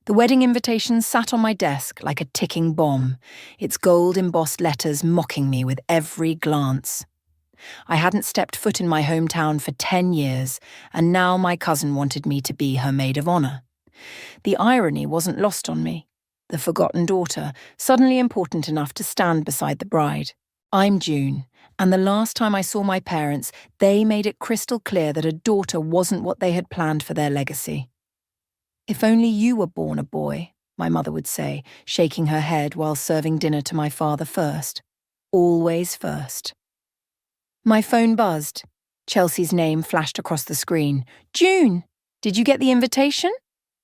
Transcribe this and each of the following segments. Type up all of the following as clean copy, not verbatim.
The wedding invitation sat on my desk like a ticking bomb, its gold-embossed letters mocking me with every glance. I hadn't stepped foot in my hometown for 10 years, and now my cousin wanted me to be her maid of honor. The irony wasn't lost on me. The forgotten daughter, suddenly important enough to stand beside the bride. I'm June, and the last time I saw my parents, they made it crystal clear that a daughter wasn't what they had planned for their legacy. "If only you were born a boy," my mother would say, shaking her head while serving dinner to my father first. Always first. My phone buzzed. Chelsea's name flashed across the screen. "June, did you get the invitation?"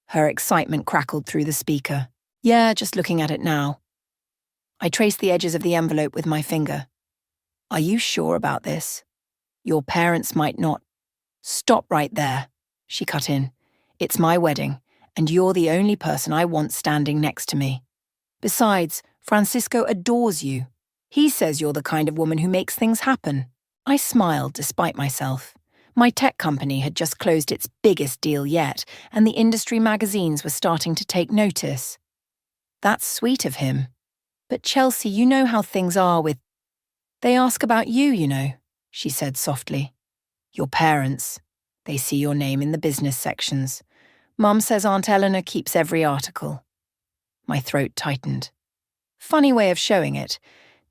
Her excitement crackled through the speaker. "Yeah, just looking at it now." I traced the edges of the envelope with my finger. "Are you sure about this? Your parents might not—" "Stop right there," she cut in. "It's my wedding, and you're the only person I want standing next to me. Besides, Francisco adores you. He says you're the kind of woman who makes things happen." I smiled despite myself. My tech company had just closed its biggest deal yet, and the industry magazines were starting to take notice. "That's sweet of him. But Chelsea, you know how things are with—" "They ask about you, you know," she said softly. "Your parents. They see your name in the business sections. Mum says Aunt Eleanor keeps every article." My throat tightened. Funny way of showing it.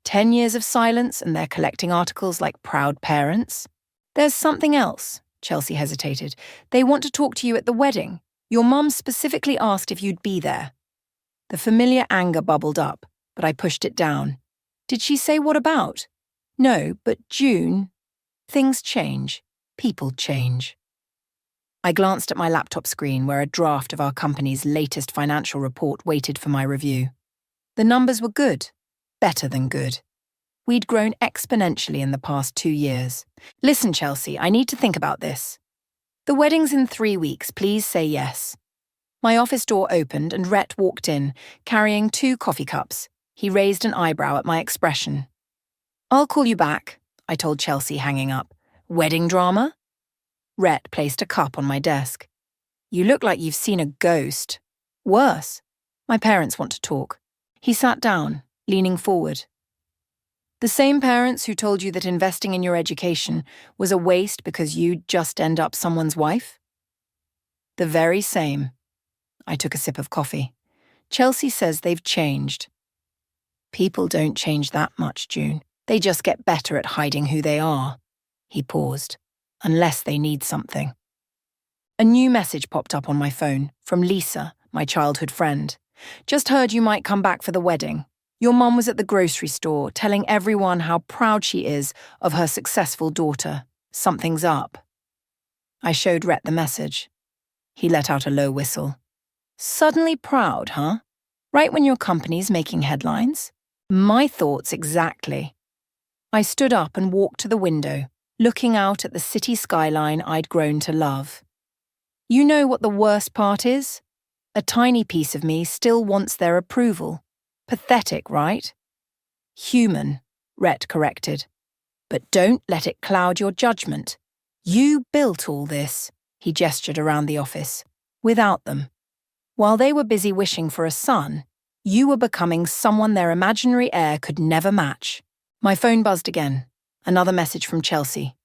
10 years of silence and they're collecting articles like proud parents. "There's something else," Chelsea hesitated. "They want to talk to you at the wedding. Your mum specifically asked if you'd be there." The familiar anger bubbled up, but I pushed it down. "Did she say what about?" "No, but June, things change. People change." I glanced at my laptop screen where a draft of our company's latest financial report waited for my review. The numbers were good. Better than good. We'd grown exponentially in the past 2 years. "Listen, Chelsea, I need to think about this. The wedding's in 3 weeks, please say yes." My office door opened and Rhett walked in, carrying 2 coffee cups. He raised an eyebrow at my expression. "I'll call you back," I told Chelsea, hanging up. "Wedding drama?" Rhett placed a cup on my desk. "You look like you've seen a ghost." "Worse. My parents want to talk." He sat down, leaning forward. "The same parents who told you that investing in your education was a waste because you'd just end up someone's wife?" "The very same." I took a sip of coffee. "Chelsea says they've changed." "People don't change that much, June. They just get better at hiding who they are." He paused. "Unless they need something." A new message popped up on my phone from Lisa, my childhood friend. "Just heard you might come back for the wedding. Your mum was at the grocery store telling everyone how proud she is of her successful daughter. Something's up." I showed Rhett the message. He let out a low whistle. "Suddenly proud, huh? Right when your company's making headlines?" My thoughts exactly. I stood up and walked to the window, looking out at the city skyline I'd grown to love. You know what the worst part is? A tiny piece of me still wants their approval. Pathetic, right? "Human," Rhett corrected. "But don't let it cloud your judgment. You built all this," he gestured around the office, "without them. While they were busy wishing for a son, you were becoming someone their imaginary heir could never match." My phone buzzed again. Another message from Chelsea.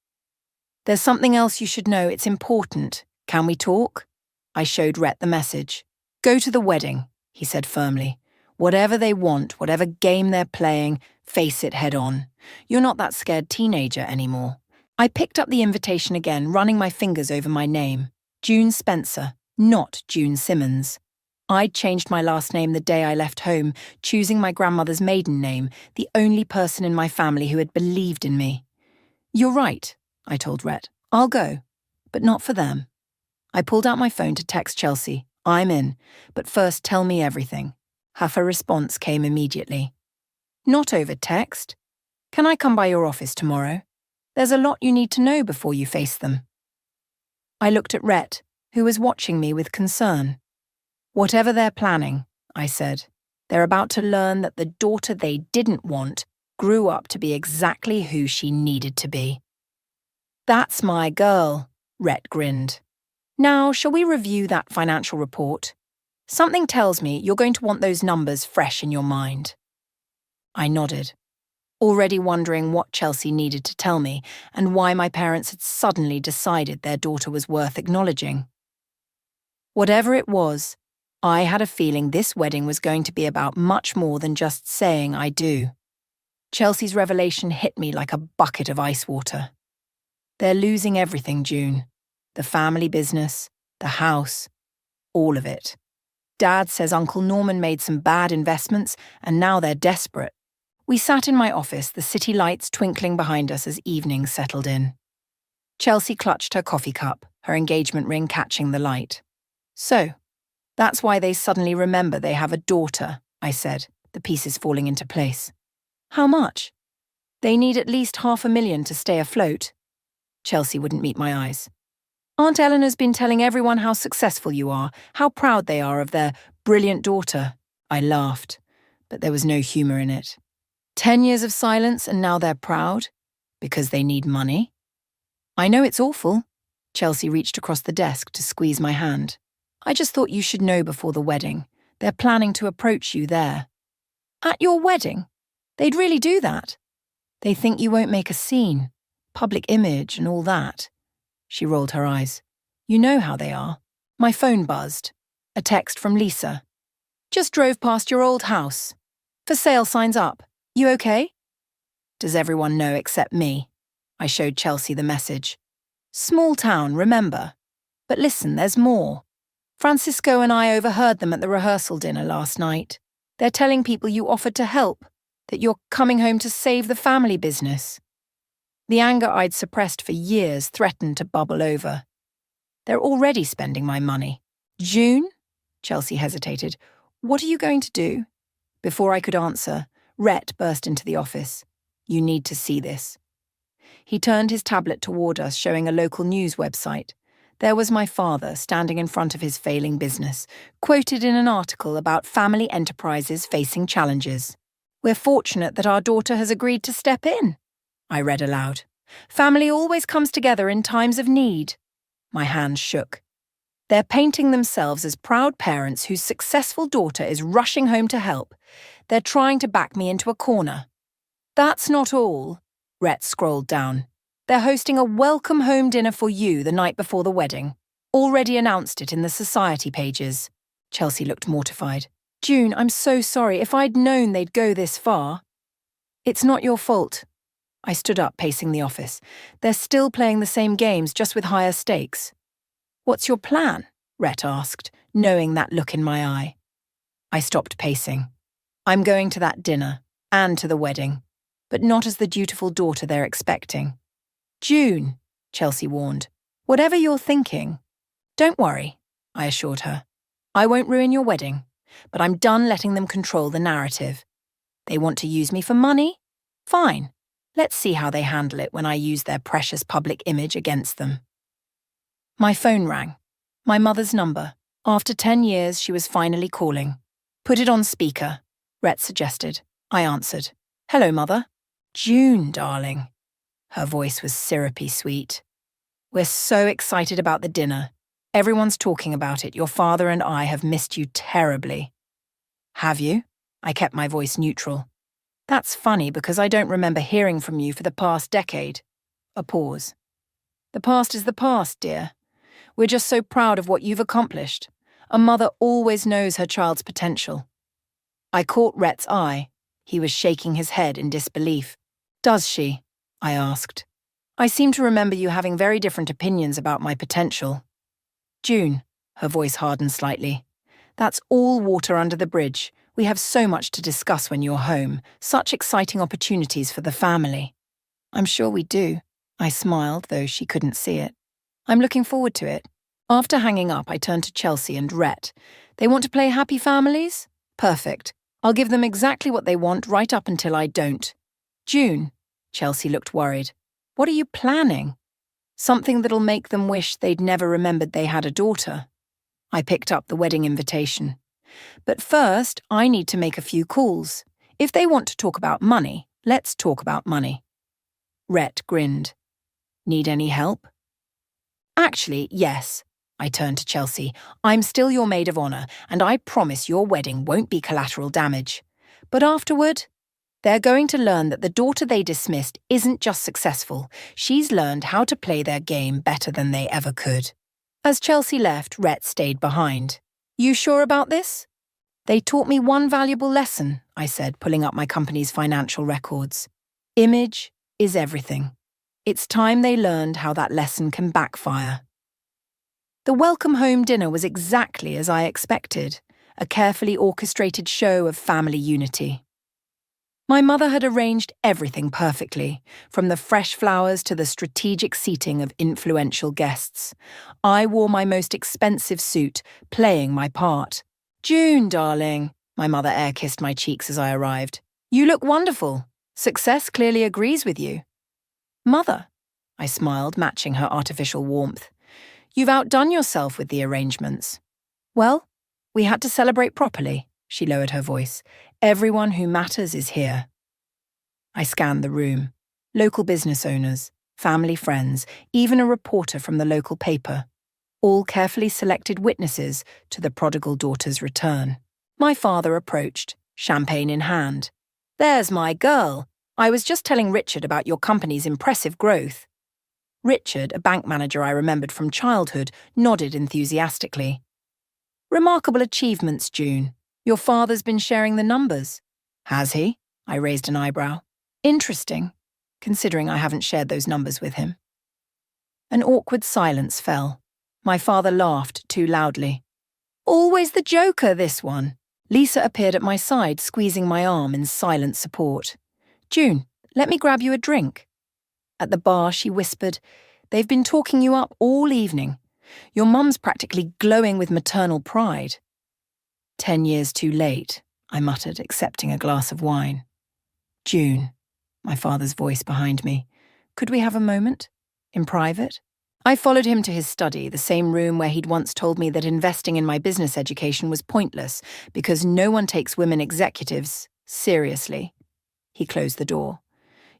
"There's something else you should know. It's important. Can we talk?" I showed Rhett the message. "Go to the wedding," he said firmly. "Whatever they want, whatever game they're playing, face it head on. You're not that scared teenager anymore." I picked up the invitation again, running my fingers over my name. June Spencer, not June Simmons. I'd changed my last name the day I left home, choosing my grandmother's maiden name, the only person in my family who had believed in me. "You're right," I told Rhett. "I'll go, but not for them." I pulled out my phone to text Chelsea. "I'm in, but first tell me everything." Her response came immediately. "Not over text. Can I come by your office tomorrow? There's a lot you need to know before you face them." I looked at Rhett, who was watching me with concern. "Whatever they're planning," I said, "they're about to learn that the daughter they didn't want grew up to be exactly who she needed to be." "That's my girl," Rhett grinned. "Now, shall we review that financial report?" Something tells me you're going to want those numbers fresh in your mind. I nodded, already wondering what Chelsea needed to tell me and why my parents had suddenly decided their daughter was worth acknowledging. Whatever it was, I had a feeling this wedding was going to be about much more than just saying I do. Chelsea's revelation hit me like a bucket of ice water. They're losing everything, June. The family business, the house, all of it. Dad says Uncle Norman made some bad investments and now they're desperate. We sat in my office, the city lights twinkling behind us as evening settled in. Chelsea clutched her coffee cup, her engagement ring catching the light. So, that's why they suddenly remember they have a daughter, I said, the pieces falling into place. How much? They need at least $500,000 to stay afloat. Chelsea wouldn't meet my eyes. Aunt Eleanor's been telling everyone how successful you are, how proud they are of their brilliant daughter. I laughed, but there was no humour in it. 10 years of silence and now they're proud? Because they need money? I know it's awful. Chelsea reached across the desk to squeeze my hand. I just thought you should know before the wedding. They're planning to approach you there. At your wedding? They'd really do that? They think you won't make a scene. Public image and all that. She rolled her eyes. You know how they are. My phone buzzed. A text from Lisa. Just drove past your old house. For sale signs up. You okay? Does everyone know except me? I showed Chelsea the message. Small town, remember? But listen, there's more. Francisco and I overheard them at the rehearsal dinner last night. They're telling people you offered to help, that you're coming home to save the family business. The anger I'd suppressed for years threatened to bubble over. They're already spending my money. June? Chelsea hesitated. What are you going to do? Before I could answer, Rhett burst into the office. You need to see this. He turned his tablet toward us, showing a local news website. There was my father standing in front of his failing business, quoted in an article about family enterprises facing challenges. We're fortunate that our daughter has agreed to step in. I read aloud. Family always comes together in times of need. My hands shook. They're painting themselves as proud parents whose successful daughter is rushing home to help. They're trying to back me into a corner. That's not all. Rhett scrolled down. They're hosting a welcome home dinner for you the night before the wedding. Already announced it in the society pages. Chelsea looked mortified. June, I'm so sorry. If I'd known they'd go this far. It's not your fault. I stood up, pacing the office. They're still playing the same games, just with higher stakes. What's your plan? Rhett asked, knowing that look in my eye. I stopped pacing. I'm going to that dinner, and to the wedding, but not as the dutiful daughter they're expecting. June, Chelsea warned. Whatever you're thinking. Don't worry, I assured her. I won't ruin your wedding, but I'm done letting them control the narrative. They want to use me for money? Fine. Let's see how they handle it when I use their precious public image against them. My phone rang. My mother's number. After 10 years, she was finally calling. Put it on speaker, Rhett suggested. I answered. Hello, Mother. June, darling. Her voice was syrupy sweet. We're so excited about the dinner. Everyone's talking about it. Your father and I have missed you terribly. Have you? I kept my voice neutral. That's funny because I don't remember hearing from you for the past decade. A pause. The past is the past, dear. We're just so proud of what you've accomplished. A mother always knows her child's potential. I caught Rhett's eye. He was shaking his head in disbelief. Does she? I asked. I seem to remember you having very different opinions about my potential. June, her voice hardened slightly. That's all water under the bridge. We have so much to discuss when you're home, such exciting opportunities for the family. I'm sure we do. I smiled, though she couldn't see it. I'm looking forward to it. After hanging up, I turned to Chelsea and Rhett. They want to play happy families? Perfect. I'll give them exactly what they want right up until I don't. June. Chelsea looked worried. What are you planning? Something that'll make them wish they'd never remembered they had a daughter. I picked up the wedding invitation. But first, I need to make a few calls. If they want to talk about money, let's talk about money. Rhett grinned. Need any help? Actually, yes. I turned to Chelsea. I'm still your maid of honour, and I promise your wedding won't be collateral damage. But afterward, they're going to learn that the daughter they dismissed isn't just successful, she's learned how to play their game better than they ever could. As Chelsea left, Rhett stayed behind. You sure about this? They taught me one valuable lesson, I said, pulling up my company's financial records. Image is everything. It's time they learned how that lesson can backfire. The welcome home dinner was exactly as I expected, a carefully orchestrated show of family unity. My mother had arranged everything perfectly, from the fresh flowers to the strategic seating of influential guests. I wore my most expensive suit, playing my part. June, darling, my mother air-kissed my cheeks as I arrived. You look wonderful. Success clearly agrees with you. Mother, I smiled, matching her artificial warmth. You've outdone yourself with the arrangements. Well, we had to celebrate properly, she lowered her voice. Everyone who matters is here. I scanned the room. Local business owners, family friends, even a reporter from the local paper. All carefully selected witnesses to the prodigal daughter's return. My father approached, champagne in hand. There's my girl. I was just telling Richard about your company's impressive growth. Richard, a bank manager I remembered from childhood, nodded enthusiastically. Remarkable achievements, June. Your father's been sharing the numbers. Has he? I raised an eyebrow. Interesting, considering I haven't shared those numbers with him. An awkward silence fell. My father laughed too loudly. Always the joker, this one. Lisa appeared at my side, squeezing my arm in silent support. June, let me grab you a drink. At the bar, she whispered, They've been talking you up all evening. Your mum's practically glowing with maternal pride. 10 years too late, I muttered, accepting a glass of wine. June, my father's voice behind me. Could we have a moment? In private? I followed him to his study, the same room where he'd once told me that investing in my business education was pointless because no one takes women executives seriously. He closed the door.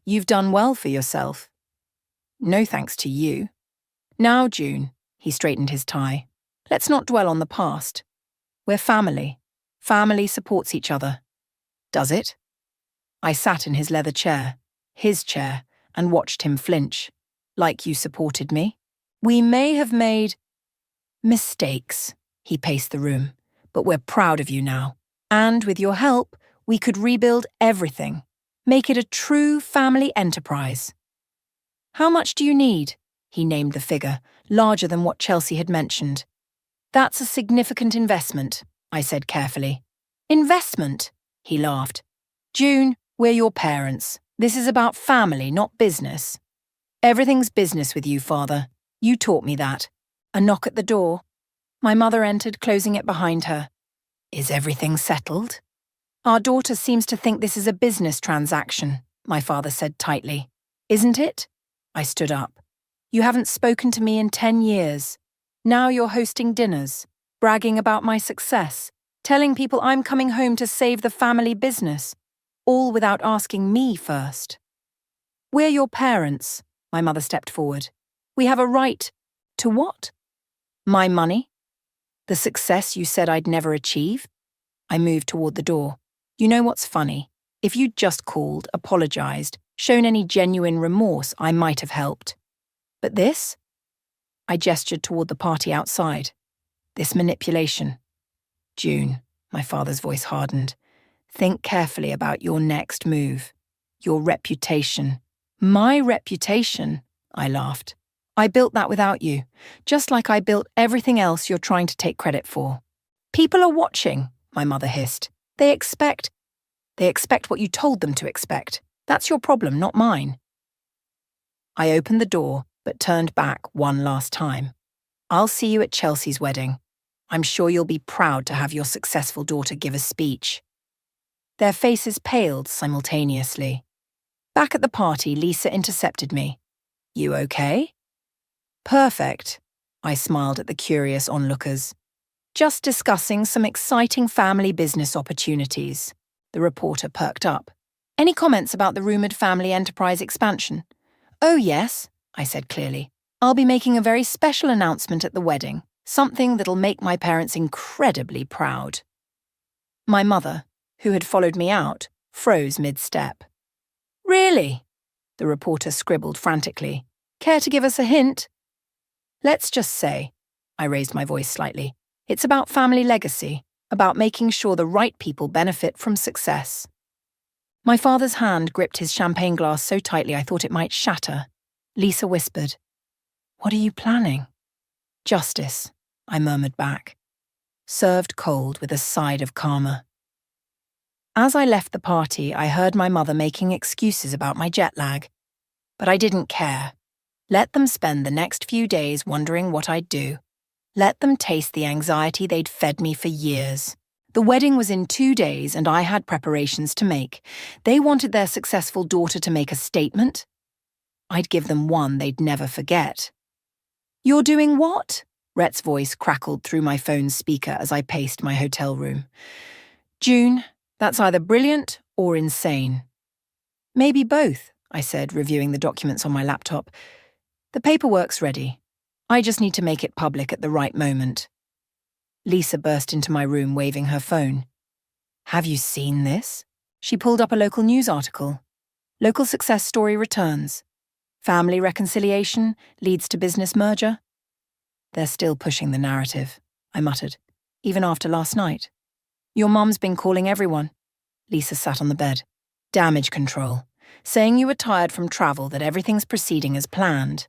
You've done well for yourself. No thanks to you. Now, June, he straightened his tie. Let's not dwell on the past. We're family. Family supports each other. Does it? I sat in his leather chair, his chair, and watched him flinch. Like you supported me? We may have made mistakes, he paced the room, but we're proud of you now. And with your help, we could rebuild everything. Make it a true family enterprise. How much do you need? He named the figure, larger than what Chelsea had mentioned. That's a significant investment, I said carefully. Investment? He laughed. June, we're your parents. This is about family, not business. Everything's business with you, Father. You taught me that. A knock at the door. My mother entered, closing it behind her. Is everything settled? Our daughter seems to think this is a business transaction, my father said tightly. Isn't it? I stood up. You haven't spoken to me in 10 years. Now you're hosting dinners, bragging about my success, telling people I'm coming home to save the family business, all without asking me first. We're your parents, my mother stepped forward. We have a right to what? My money? The success you said I'd never achieve? I moved toward the door. You know what's funny? If you'd just called, apologized, shown any genuine remorse, I might have helped. But this? I gestured toward the party outside. This manipulation. June, my father's voice hardened. Think carefully about your next move. Your reputation. My reputation? I laughed. I built that without you, just like I built everything else you're trying to take credit for. People are watching, my mother hissed. They expect what you told them to expect. That's your problem, not mine. I opened the door, but turned back one last time. I'll see you at Chelsea's wedding. I'm sure you'll be proud to have your successful daughter give a speech. Their faces paled simultaneously. Back at the party, Lisa intercepted me. You okay? Perfect, I smiled at the curious onlookers. Just discussing some exciting family business opportunities. The reporter perked up. Any comments about the rumoured family enterprise expansion? Oh yes, I said clearly. I'll be making a very special announcement at the wedding. Something that'll make my parents incredibly proud. My mother, who had followed me out, froze mid-step. Really? The reporter scribbled frantically. Care to give us a hint? Let's just say, I raised my voice slightly, it's about family legacy, about making sure the right people benefit from success. My father's hand gripped his champagne glass so tightly I thought it might shatter. Lisa whispered, "What are you planning?" "Justice," I murmured back, served cold with a side of karma. As I left the party, I heard my mother making excuses about my jet lag. But I didn't care. Let them spend the next few days wondering what I'd do. Let them taste the anxiety they'd fed me for years. The wedding was in 2 days and I had preparations to make. They wanted their successful daughter to make a statement. I'd give them one they'd never forget. "You're doing what?" Rhett's voice crackled through my phone's speaker as I paced my hotel room. "June, that's either brilliant or insane." "Maybe both," I said, reviewing the documents on my laptop. "The paperwork's ready. I just need to make it public at the right moment." Lisa burst into my room waving her phone. "Have you seen this?" She pulled up a local news article. "Local success story returns. Family reconciliation leads to business merger." "They're still pushing the narrative," I muttered, "even after last night." "Your mum's been calling everyone." Lisa sat on the bed. "Damage control. Saying you were tired from travel, that everything's proceeding as planned."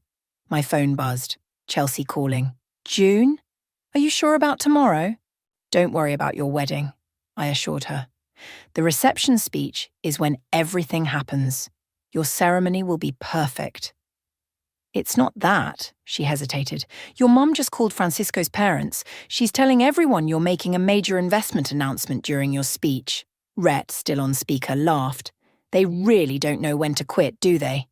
My phone buzzed. Chelsea calling. "June? Are you sure about tomorrow?" "Don't worry about your wedding," I assured her. "The reception speech is when everything happens. Your ceremony will be perfect." "It's not that," she hesitated. "Your mum just called Francisco's parents. She's telling everyone you're making a major investment announcement during your speech." Rhett, still on speaker, laughed. "They really don't know when to quit, do they?"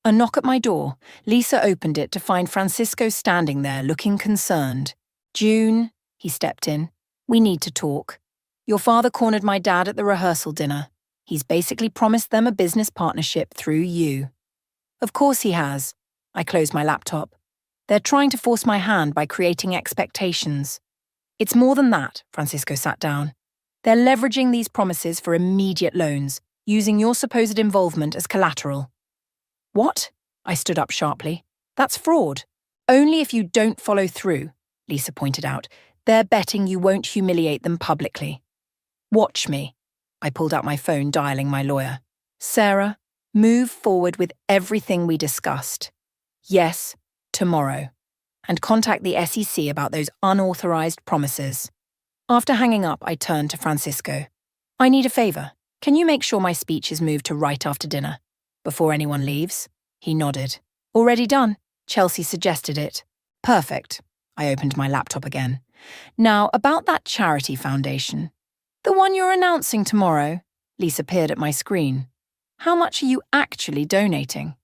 A knock at my door. Lisa opened it to find Francisco standing there, looking concerned. "June," he stepped in, "we need to talk. Your father cornered my dad at the rehearsal dinner. He's basically promised them a business partnership through you." "Of course he has." I closed my laptop. "They're trying to force my hand by creating expectations." "It's more than that," Francisco sat down. "They're leveraging these promises for immediate loans, using your supposed involvement as collateral." "What?" I stood up sharply. "That's fraud." "Only if you don't follow through," Lisa pointed out. "They're betting you won't humiliate them publicly." "Watch me." I pulled out my phone, dialing my lawyer. "Sarah, move forward with everything we discussed. Yes, tomorrow. And contact the SEC about those unauthorized promises." After hanging up, I turned to Francisco. "I need a favor. Can you make sure my speech is moved to right after dinner? Before anyone leaves?" He nodded. "Already done. Chelsea suggested it." "Perfect." I opened my laptop again. "Now, about that charity foundation. The one you're announcing tomorrow." Lisa peered at my screen. "How much are you actually donating?"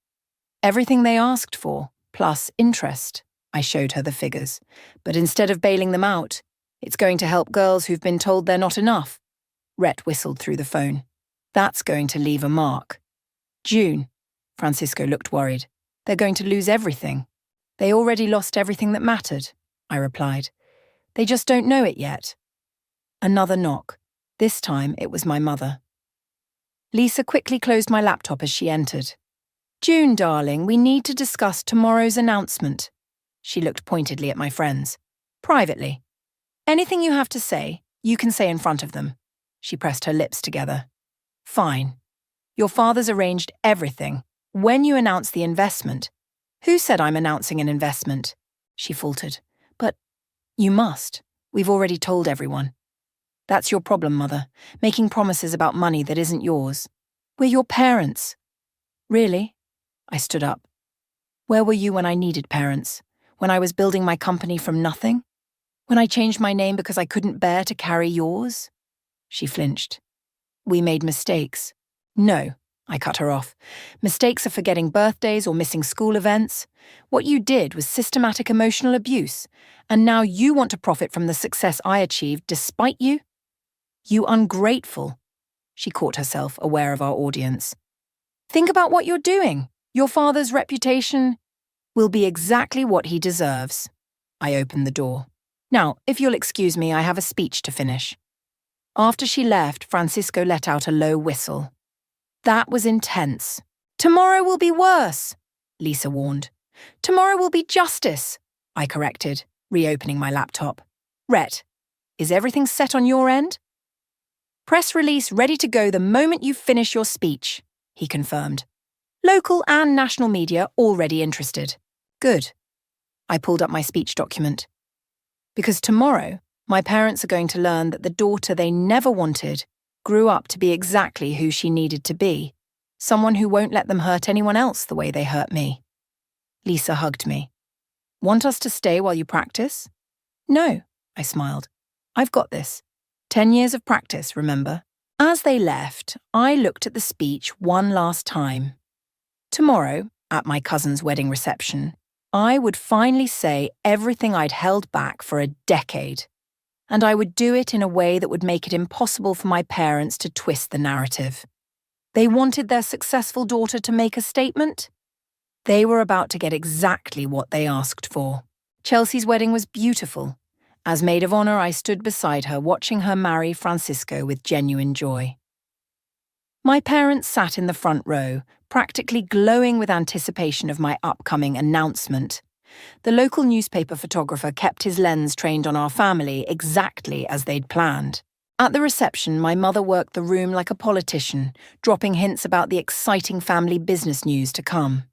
"Everything they asked for, plus interest." I showed her the figures. "But instead of bailing them out, it's going to help girls who've been told they're not enough." Rhett whistled through the phone. "That's going to leave a mark." "June." Francisco looked worried. "They're going to lose everything." "They already lost everything that mattered," I replied. "They just don't know it yet." Another knock. This time it was my mother. Lisa quickly closed my laptop as she entered. "June, darling, we need to discuss tomorrow's announcement." She looked pointedly at my friends. "Privately. Anything you have to say, you can say in front of them." She pressed her lips together. "Fine. Your father's arranged everything. When you announce the investment..." "Who said I'm announcing an investment?" She faltered. "But you must. We've already told everyone." "That's your problem, Mother. Making promises about money that isn't yours. We're your parents." "Really?" I stood up. "Where were you when I needed parents? When I was building my company from nothing? When I changed my name because I couldn't bear to carry yours?" She flinched. "We made mistakes." "No," I cut her off. "Mistakes are forgetting birthdays or missing school events. What you did was systematic emotional abuse, and now you want to profit from the success I achieved despite you? You ungrateful." She caught herself, aware of our audience. "Think about what you're doing. Your father's reputation will be exactly what he deserves." I opened the door. Now, if you'll excuse me, I have a speech to finish. After she left, Francisco let out a low whistle. That was intense. Tomorrow will be worse, Lisa warned. Tomorrow will be justice, I corrected, reopening my laptop. Rhett, is everything set on your end? Press release ready to go the moment you finish your speech, he confirmed. Local and national media already interested. Good. I pulled up my speech document. Because tomorrow, my parents are going to learn that the daughter they never wanted grew up to be exactly who she needed to be, someone who won't let them hurt anyone else the way they hurt me. Lisa hugged me. Want us to stay while you practice? No, I smiled. I've got this. 10 years of practice, remember? As they left, I looked at the speech one last time. Tomorrow, at my cousin's wedding reception, I would finally say everything I'd held back for a decade. And I would do it in a way that would make it impossible for my parents to twist the narrative. They wanted their successful daughter to make a statement. They were about to get exactly what they asked for. Chelsea's wedding was beautiful. As maid of honor, I stood beside her, watching her marry Francisco with genuine joy. My parents sat in the front row, practically glowing with anticipation of my upcoming announcement. The local newspaper photographer kept his lens trained on our family exactly as they'd planned. At the reception, my mother worked the room like a politician, dropping hints about the exciting family business news to come.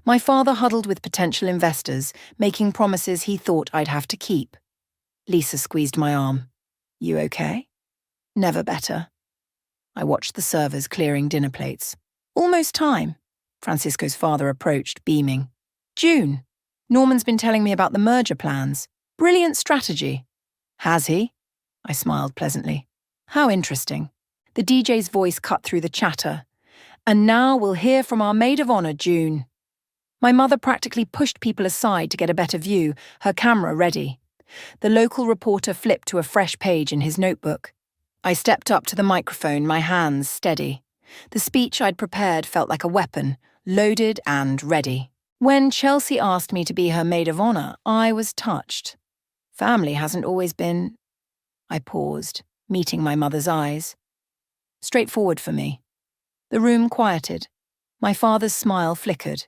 My father huddled with potential investors, making promises he thought I'd have to keep. Lisa squeezed my arm. You okay? Never better. I watched the servers clearing dinner plates. Almost time. Francisco's father approached, beaming. June. Norman's been telling me about the merger plans. Brilliant strategy. Has he? I smiled pleasantly. How interesting. The DJ's voice cut through the chatter. And now we'll hear from our maid of honor, June. My mother practically pushed people aside to get a better view, her camera ready. The local reporter flipped to a fresh page in his notebook. I stepped up to the microphone, my hands steady. The speech I'd prepared felt like a weapon, loaded and ready. When Chelsea asked me to be her maid of honor, I was touched. Family hasn't always been... I paused, meeting my mother's eyes. Straightforward for me. The room quieted. My father's smile flickered.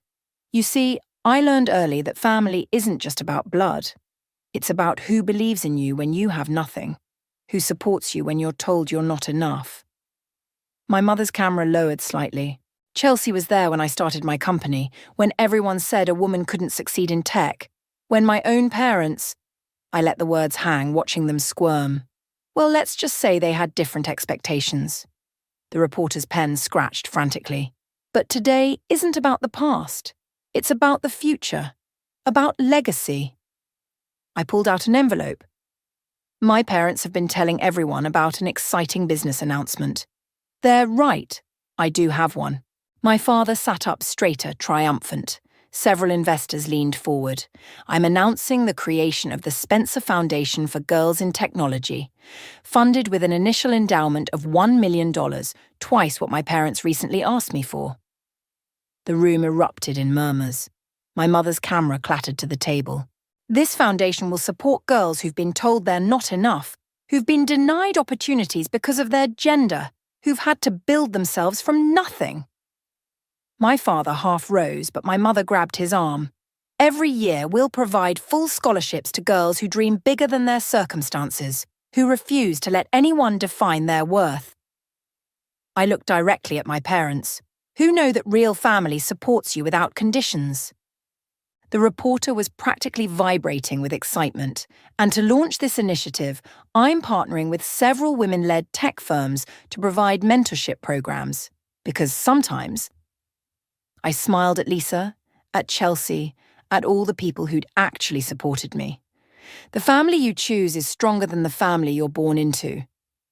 You see, I learned early that family isn't just about blood. It's about who believes in you when you have nothing, who supports you when you're told you're not enough. My mother's camera lowered slightly. Chelsea was there when I started my company, when everyone said a woman couldn't succeed in tech, when my own parents... I let the words hang, watching them squirm. Well, let's just say they had different expectations. The reporter's pen scratched frantically. But today isn't about the past. It's about the future. About legacy. I pulled out an envelope. My parents have been telling everyone about an exciting business announcement. They're right. I do have one. My father sat up straighter, triumphant. Several investors leaned forward. I'm announcing the creation of the Spencer Foundation for Girls in Technology, funded with an initial endowment of $1 million, twice what my parents recently asked me for. The room erupted in murmurs. My mother's camera clattered to the table. This foundation will support girls who've been told they're not enough, who've been denied opportunities because of their gender, who've had to build themselves from nothing. My father half rose, but my mother grabbed his arm. Every year, we'll provide full scholarships to girls who dream bigger than their circumstances, who refuse to let anyone define their worth. I looked directly at my parents, who know that real family supports you without conditions. The reporter was practically vibrating with excitement, and to launch this initiative, I'm partnering with several women-led tech firms to provide mentorship programs, because sometimes... I smiled at Lisa, at Chelsea, at all the people who'd actually supported me. The family you choose is stronger than the family you're born into.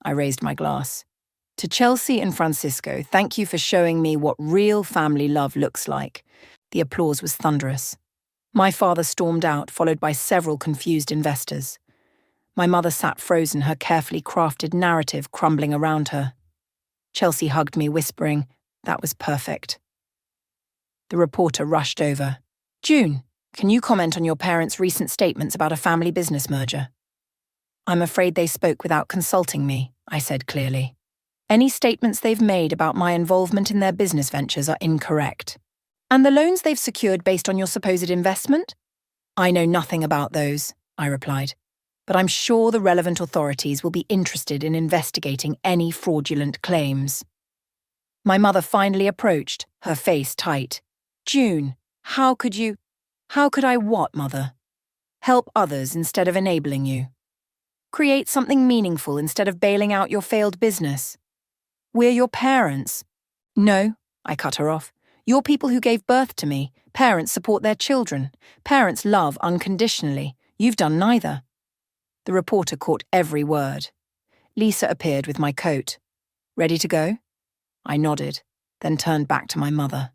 I raised my glass. To Chelsea and Francisco, thank you for showing me what real family love looks like. The applause was thunderous. My father stormed out, followed by several confused investors. My mother sat frozen, her carefully crafted narrative crumbling around her. Chelsea hugged me, whispering, "That was perfect." The reporter rushed over. "June, Can you comment on your parents' recent statements about a family business merger? I'm afraid they spoke without consulting me, I said clearly. Any statements they've made about my involvement in their business ventures are incorrect. And the loans they've secured based on your supposed investment? I know nothing about those, I replied. But I'm sure the relevant authorities will be interested in investigating any fraudulent claims. My mother finally approached, her face tight. June, how could I what, Mother? Help others instead of enabling you. Create something meaningful instead of bailing out your failed business. We're your parents. No, I cut her off. You're people who gave birth to me. Parents support their children. Parents love unconditionally. You've done neither. The reporter caught every word. Lisa appeared with my coat. Ready to go? I nodded, then turned back to my mother.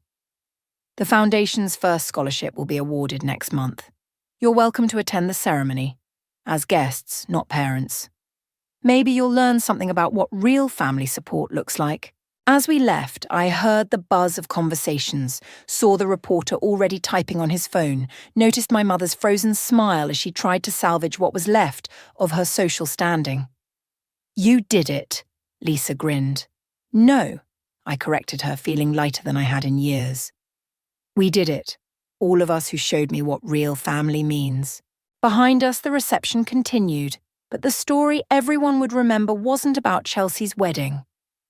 The Foundation's first scholarship will be awarded next month. You're welcome to attend the ceremony. As guests, not parents. Maybe you'll learn something about what real family support looks like. As we left, I heard the buzz of conversations, saw the reporter already typing on his phone, noticed my mother's frozen smile as she tried to salvage what was left of her social standing. You did it, Lisa grinned. No, I corrected her, feeling lighter than I had in years. We did it, all of us who showed me what real family means. Behind us, the reception continued, but the story everyone would remember wasn't about Chelsea's wedding.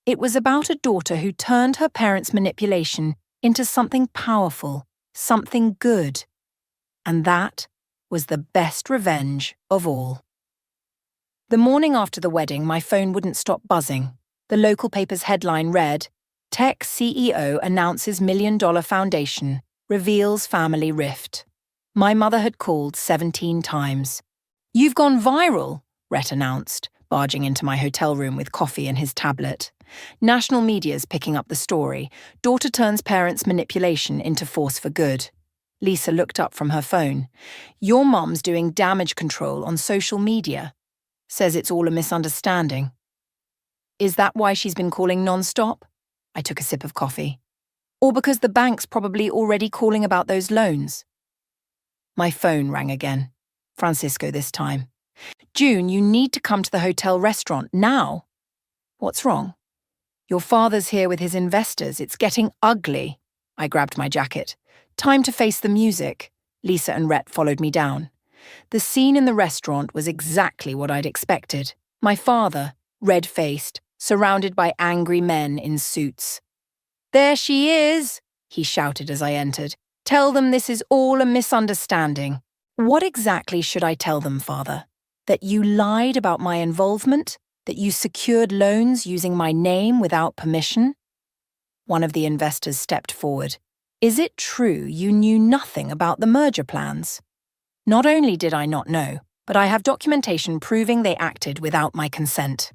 It was about a daughter who turned her parents' manipulation into something powerful, something good. And that was the best revenge of all. The morning after the wedding, my phone wouldn't stop buzzing. The local paper's headline read, Tech CEO announces $1 million foundation, reveals family rift. My mother had called 17 times. You've gone viral, Rhett announced, barging into my hotel room with coffee and his tablet. National media's picking up the story. Daughter turns parents' manipulation into force for good. Lisa looked up from her phone. Your mum's doing damage control on social media. Says it's all a misunderstanding. Is that why she's been calling non-stop? I took a sip of coffee. Or because the bank's probably already calling about those loans? My phone rang again. Francisco this time. June, you need to come to the hotel restaurant now. What's wrong? Your father's here with his investors. It's getting ugly. I grabbed my jacket. Time to face the music. Lisa and Rhett followed me down. The scene in the restaurant was exactly what I'd expected. My father, red-faced, surrounded by angry men in suits. There she is, he shouted as I entered. Tell them this is all a misunderstanding. What exactly should I tell them, Father? That you lied about my involvement? That you secured loans using my name without permission? One of the investors stepped forward. Is it true you knew nothing about the merger plans? Not only did I not know, but I have documentation proving they acted without my consent.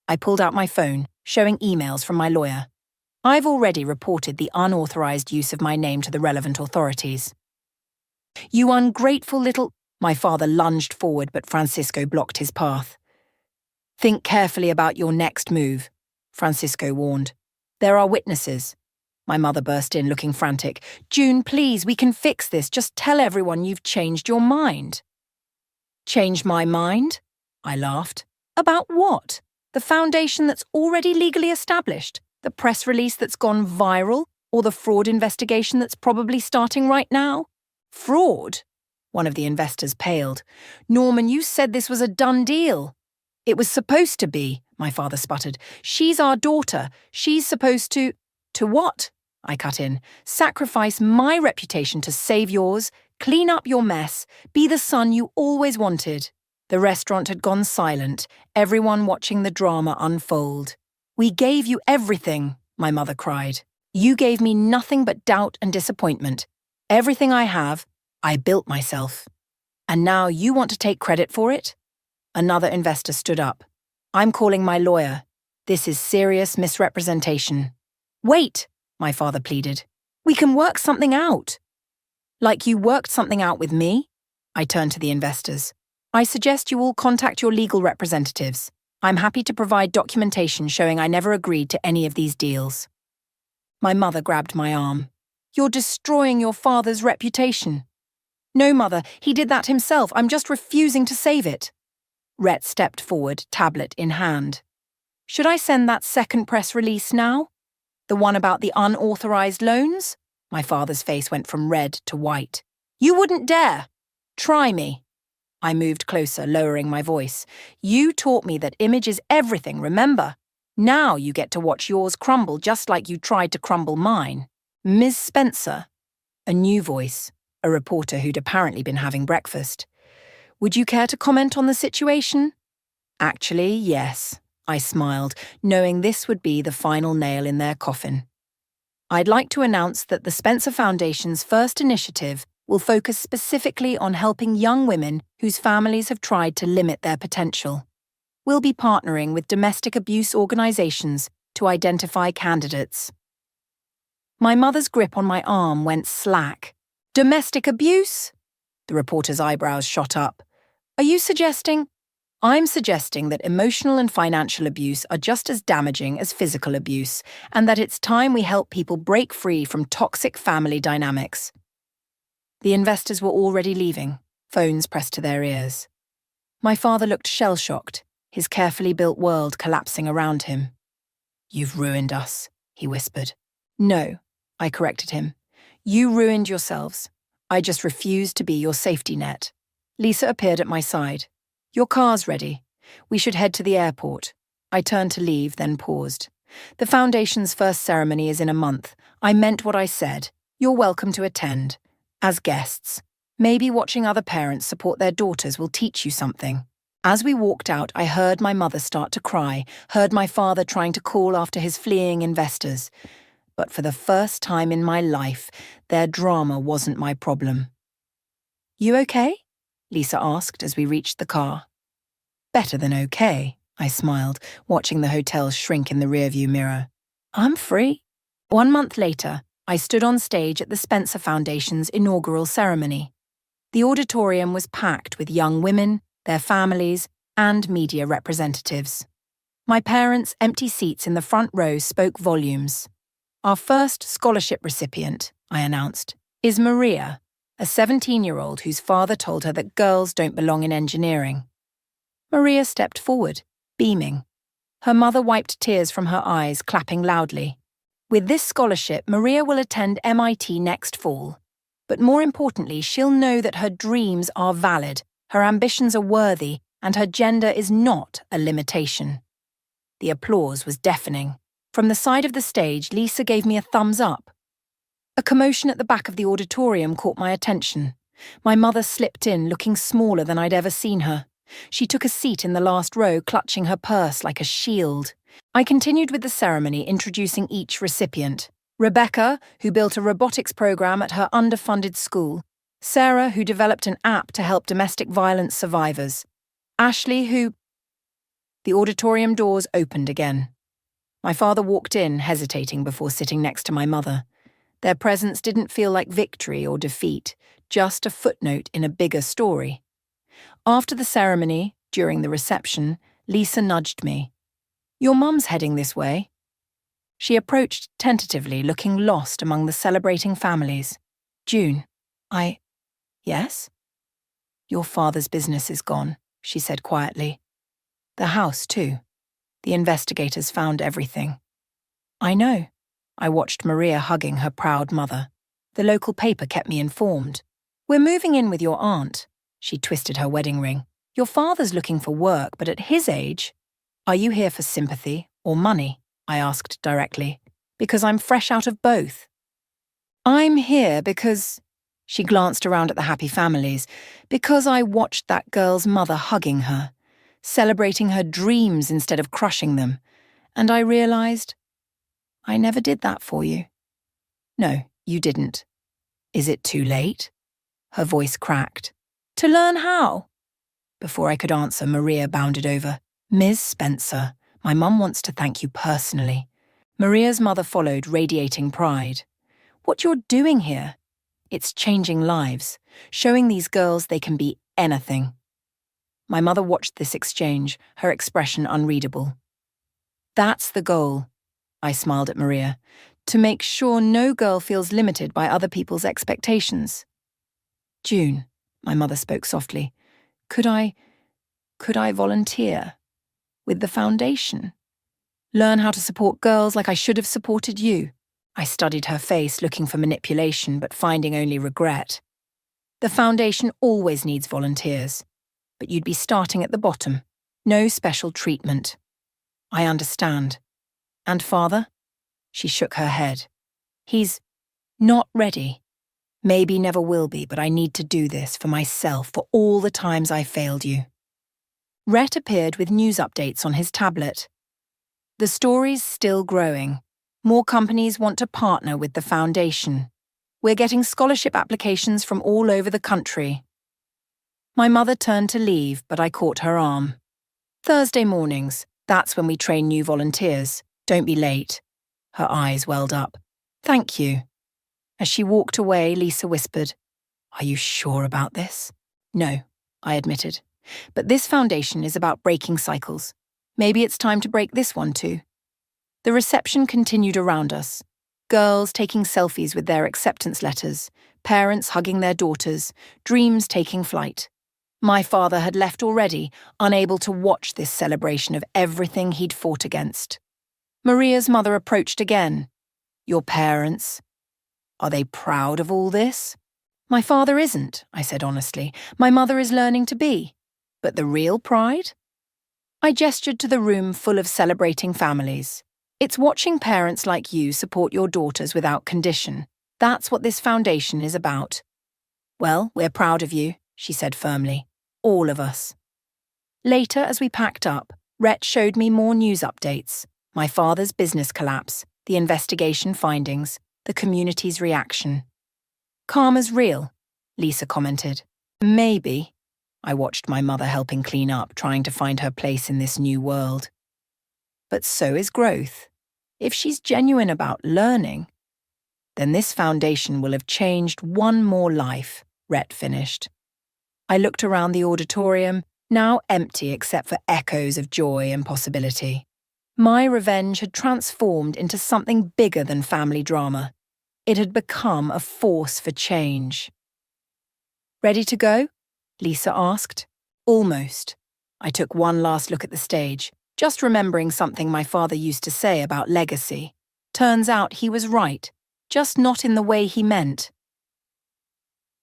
I pulled out my phone, showing emails from my lawyer. I've already reported the unauthorized use of my name to the relevant authorities. You ungrateful little... My father lunged forward, but Francisco blocked his path. Think carefully about your next move, Francisco warned. There are witnesses. My mother burst in, looking frantic. June, please, we can fix this. Just tell everyone you've changed your mind. Changed my mind? I laughed. About what? The foundation that's already legally established? The press release that's gone viral? Or the fraud investigation that's probably starting right now? Fraud? One of the investors paled. Norman, you said this was a done deal. It was supposed to be, my father sputtered. She's our daughter. She's supposed to... To what? I cut in. Sacrifice my reputation to save yours, clean up your mess, be the son you always wanted. The restaurant had gone silent, everyone watching the drama unfold. We gave you everything, my mother cried. You gave me nothing but doubt and disappointment. Everything I have, I built myself. And now you want to take credit for it? Another investor stood up. I'm calling my lawyer. This is serious misrepresentation. Wait, my father pleaded. We can work something out. Like you worked something out with me? I turned to the investors. I suggest you all contact your legal representatives. I'm happy to provide documentation showing I never agreed to any of these deals. My mother grabbed my arm. You're destroying your father's reputation. No, Mother, he did that himself. I'm just refusing to save it. Rhett stepped forward, tablet in hand. Should I send that second press release now? The one about the unauthorized loans? My father's face went from red to white. You wouldn't dare. Try me. I moved closer, lowering my voice. You taught me that image is everything, remember? Now you get to watch yours crumble just like you tried to crumble mine. Ms. Spencer. A new voice, a reporter who'd apparently been having breakfast. Would you care to comment on the situation? Actually, yes, I smiled, knowing this would be the final nail in their coffin. I'd like to announce that the Spencer Foundation's first initiative will focus specifically on helping young women whose families have tried to limit their potential. We'll be partnering with domestic abuse organizations to identify candidates. My mother's grip on my arm went slack. Domestic abuse? The reporter's eyebrows shot up. Are you suggesting? I'm suggesting that emotional and financial abuse are just as damaging as physical abuse, and that it's time we help people break free from toxic family dynamics. The investors were already leaving, phones pressed to their ears. My father looked shell-shocked, his carefully built world collapsing around him. You've ruined us, he whispered. No, I corrected him. You ruined yourselves. I just refused to be your safety net. Lisa appeared at my side. Your car's ready. We should head to the airport. I turned to leave, then paused. The Foundation's first ceremony is in a month. I meant what I said. You're welcome to attend. As guests. Maybe watching other parents support their daughters will teach you something. As we walked out, I heard my mother start to cry, heard my father trying to call after his fleeing investors. But for the first time in my life, their drama wasn't my problem. You okay? Lisa asked as we reached the car. Better than okay, I smiled, watching the hotel shrink in the rearview mirror. I'm free. 1 month later, I stood on stage at the Spencer Foundation's inaugural ceremony. The auditorium was packed with young women, their families, and media representatives. My parents' empty seats in the front row spoke volumes. Our first scholarship recipient, I announced, is Maria, a 17-year-old whose father told her that girls don't belong in engineering. Maria stepped forward, beaming. Her mother wiped tears from her eyes, clapping loudly. With this scholarship, Maria will attend MIT next fall. But more importantly, she'll know that her dreams are valid, her ambitions are worthy, and her gender is not a limitation. The applause was deafening. From the side of the stage, Lisa gave me a thumbs up. A commotion at the back of the auditorium caught my attention. My mother slipped in, looking smaller than I'd ever seen her. She took a seat in the last row, clutching her purse like a shield. I continued with the ceremony, introducing each recipient. Rebecca, who built a robotics program at her underfunded school. Sarah, who developed an app to help domestic violence survivors. Ashley, who... The auditorium doors opened again. My father walked in, hesitating before sitting next to my mother. Their presence didn't feel like victory or defeat, just a footnote in a bigger story. After the ceremony, during the reception, Lisa nudged me. Your mum's heading this way. She approached tentatively, looking lost among the celebrating families. June. Yes? Your father's business is gone, she said quietly. The house, too. The investigators found everything. I know. I watched Maria hugging her proud mother. The local paper kept me informed. We're moving in with your aunt. She twisted her wedding ring. Your father's looking for work, but at his age... Are you here for sympathy or money? I asked directly. Because I'm fresh out of both. I'm here because... She glanced around at the happy families. Because I watched that girl's mother hugging her, celebrating her dreams instead of crushing them. And I realized... I never did that for you. No, you didn't. Is it too late? Her voice cracked. To learn how? Before I could answer, Maria bounded over. Ms. Spencer, my mum wants to thank you personally. Maria's mother followed, radiating pride. What you're doing here? It's changing lives, showing these girls they can be anything. My mother watched this exchange, her expression unreadable. That's the goal, I smiled at Maria, to make sure no girl feels limited by other people's expectations. June. My mother spoke softly. Could I volunteer? With the foundation? Learn how to support girls like I should have supported you? I studied her face, looking for manipulation, but finding only regret. The foundation always needs volunteers, but you'd be starting at the bottom. No special treatment. I understand. And father? She shook her head. He's not ready. Maybe never will be, but I need to do this for myself, for all the times I failed you. Rhett appeared with news updates on his tablet. The story's still growing. More companies want to partner with the foundation. We're getting scholarship applications from all over the country. My mother turned to leave, but I caught her arm. Thursday mornings, that's when we train new volunteers. Don't be late. Her eyes welled up. Thank you. As she walked away, Lisa whispered, Are you sure about this? No, I admitted. But this foundation is about breaking cycles. Maybe it's time to break this one too. The reception continued around us. Girls taking selfies with their acceptance letters, parents hugging their daughters, dreams taking flight. My father had left already, unable to watch this celebration of everything he'd fought against. Maria's mother approached again. Your parents? Are they proud of all this? My father isn't, I said honestly. My mother is learning to be. But the real pride? I gestured to the room full of celebrating families. It's watching parents like you support your daughters without condition. That's what this foundation is about. Well, we're proud of you, she said firmly. All of us. Later, as we packed up, Rhett showed me more news updates. My father's business collapse, the investigation findings, the community's reaction. Karma's real, Lisa commented. Maybe. I watched my mother helping clean up, trying to find her place in this new world. But so is growth. If she's genuine about learning, then this foundation will have changed one more life, Rhett finished. I looked around the auditorium, now empty except for echoes of joy and possibility. My revenge had transformed into something bigger than family drama. It had become a force for change. Ready to go? Lisa asked. Almost. I took one last look at the stage, just remembering something my father used to say about legacy. Turns out he was right, just not in the way he meant.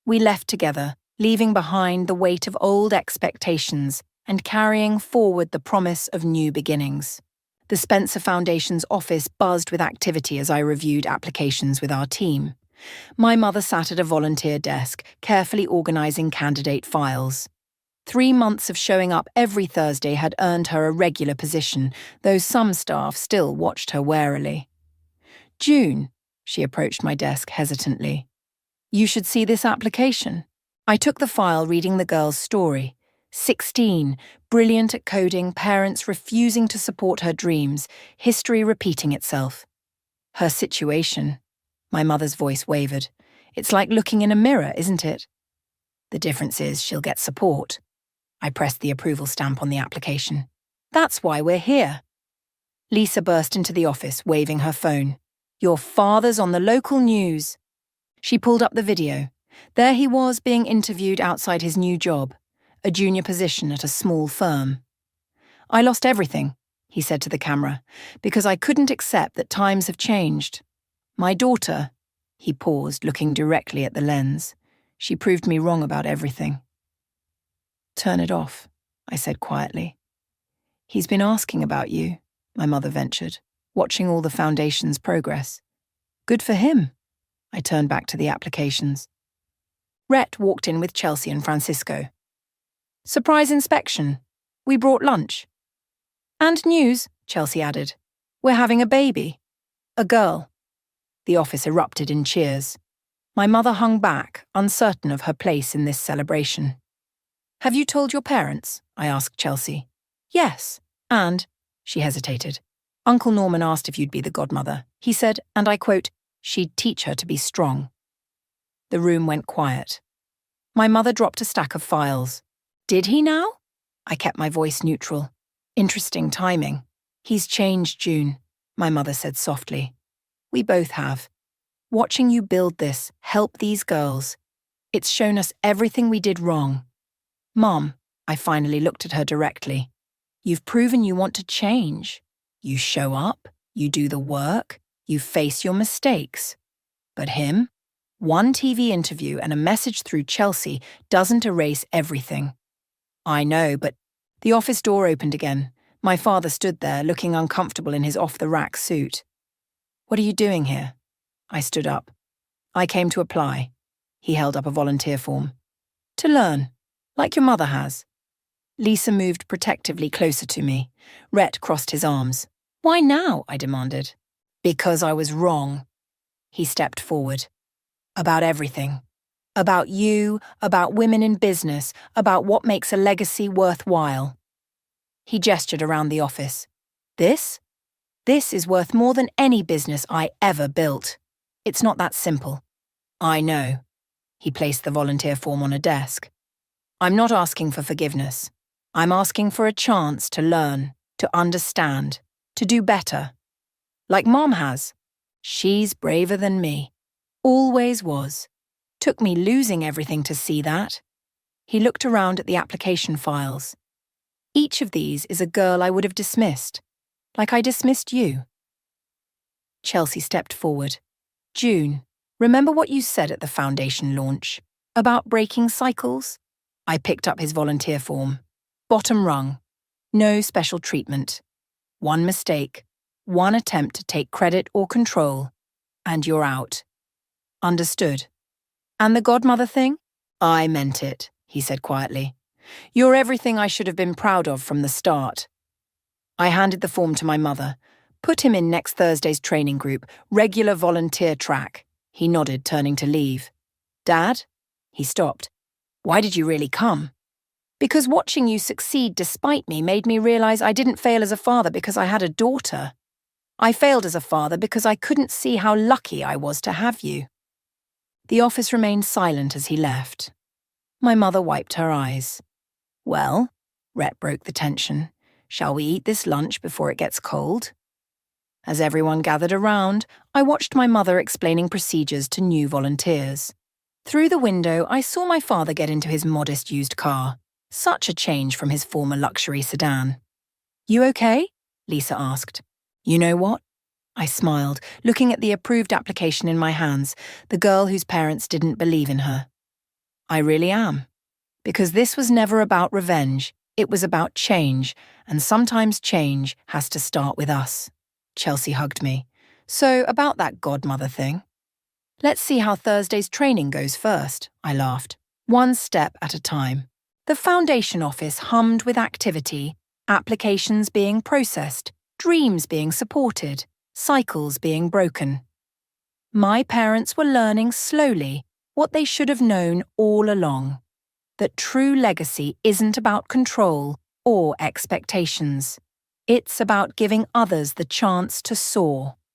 We left together, leaving behind the weight of old expectations and carrying forward the promise of new beginnings. The Spencer Foundation's office buzzed with activity as I reviewed applications with our team. My mother sat at a volunteer desk, carefully organising candidate files. 3 months of showing up every Thursday had earned her a regular position, though some staff still watched her warily. June, she approached my desk hesitantly. You should see this application. I took the file, reading the girl's story. 16, brilliant at coding, parents refusing to support her dreams, history repeating itself. Her situation. My mother's voice wavered. It's like looking in a mirror, isn't it? The difference is she'll get support. I pressed the approval stamp on the application. That's why we're here. Lisa burst into the office, waving her phone. Your father's on the local news. She pulled up the video. There he was being interviewed outside his new job, a junior position at a small firm. I lost everything, he said to the camera, because I couldn't accept that times have changed. My daughter, he paused, looking directly at the lens. She proved me wrong about everything. Turn it off, I said quietly. He's been asking about you, my mother ventured, watching all the foundation's progress. Good for him. I turned back to the applications. Rhett walked in with Chelsea and Francisco. Surprise inspection. We brought lunch. And news, Chelsea added. We're having a baby. A girl. The office erupted in cheers. My mother hung back, uncertain of her place in this celebration. Have you told your parents? I asked Chelsea. Yes. And, she hesitated. Uncle Norman asked if you'd be the godmother. He said, and I quote, she'd teach her to be strong. The room went quiet. My mother dropped a stack of files. Did he now? I kept my voice neutral. Interesting timing. He's changed, June, my mother said softly. We both have. Watching you build this, help these girls. It's shown us everything we did wrong. Mom, I finally looked at her directly. You've proven you want to change. You show up, you do the work, you face your mistakes. But him? One TV interview and a message through Chelsea doesn't erase everything. I know, but the office door opened again. My father stood there, looking uncomfortable in his off-the-rack suit. What are you doing here? I stood up. I came to apply. He held up a volunteer form. To learn, like your mother has. Lisa moved protectively closer to me. Rhett crossed his arms. Why now? I demanded. Because I was wrong. He stepped forward. About everything. About you, about women in business, about what makes a legacy worthwhile. He gestured around the office. This is worth more than any business I ever built. It's not that simple. I know. He placed the volunteer form on a desk. I'm not asking for forgiveness. I'm asking for a chance to learn, to understand, to do better. Like Mom has. She's braver than me. Always was. Took me losing everything to see that. He looked around at the application files. Each of these is a girl I would have dismissed, like I dismissed you. Chelsea stepped forward. June, remember what you said at the foundation launch? About breaking cycles? I picked up his volunteer form. Bottom rung. No special treatment. One mistake. One attempt to take credit or control. And you're out. Understood. And the godmother thing? I meant it, he said quietly. You're everything I should have been proud of from the start. I handed the form to my mother. Put him in next Thursday's training group, regular volunteer track. He nodded, turning to leave. Dad? He stopped. Why did you really come? Because watching you succeed despite me made me realize I didn't fail as a father because I had a daughter. I failed as a father because I couldn't see how lucky I was to have you. The office remained silent as he left. My mother wiped her eyes. Well, Rhett broke the tension. Shall we eat this lunch before it gets cold? As everyone gathered around, I watched my mother explaining procedures to new volunteers. Through the window, I saw my father get into his modest used car. Such a change from his former luxury sedan. You okay? Lisa asked. You know what? I smiled, looking at the approved application in my hands, the girl whose parents didn't believe in her. I really am. Because this was never about revenge, it was about change, and sometimes change has to start with us. Chelsea hugged me. So, about that godmother thing. Let's see how Thursday's training goes first, I laughed. One step at a time. The foundation office hummed with activity, applications being processed, dreams being supported, cycles being broken. My parents were learning slowly what they should have known all along. That true legacy isn't about control or expectations. It's about giving others the chance to soar.